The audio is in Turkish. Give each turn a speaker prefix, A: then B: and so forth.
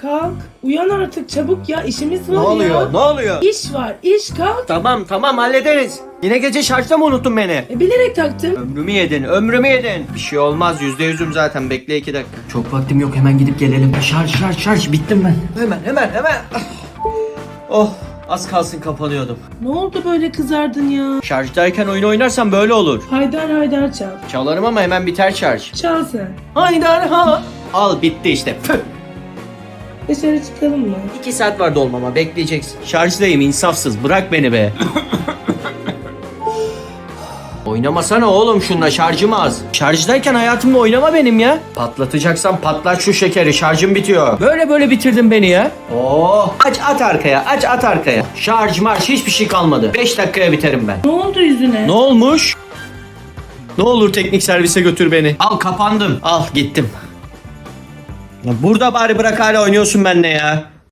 A: Kalk. Uyan artık çabuk ya. İşimiz var
B: Ne
A: ya.
B: oluyor? Ne oluyor?
A: İş var. İş kalk.
B: Tamam hallederiz. Yine gece şarjda mı unuttun beni?
A: Bilerek taktım.
B: Ömrümü yedin. Bir şey olmaz, %100'üm zaten, bekle 2 dakika. Çok vaktim yok, hemen gidip gelelim. Şarj, bittim ben. Hemen. Oh, az kalsın kapanıyordum.
A: Ne oldu böyle kızardın ya?
B: Şarjdayken oyun oynarsam böyle olur.
A: Haydar çal.
B: Çalarım ama hemen biter şarj.
A: Çal sen.
B: Haydar ha. Al, bitti işte. Püh.
A: Dışarı çıkalım mı?
B: 2 saat var dolmama, bekleyeceksin. Şarjdayım, insafsız, bırak beni be. Oynamasana oğlum şunla, şarjım az. Şarjdayken hayatımda oynama benim ya. Patlatacaksan patlat şu şekeri, şarjım bitiyor. Böyle bitirdin beni ya. Oo, at arkaya. Şarj marş hiçbir şey kalmadı. 5 dakikaya biterim ben.
A: Ne oldu yüzüne?
B: Ne olmuş? Ne olur teknik servise götür beni. Al, kapandım. Al, gittim. Ya burada bari bırak, hala oynuyorsun benimle ya.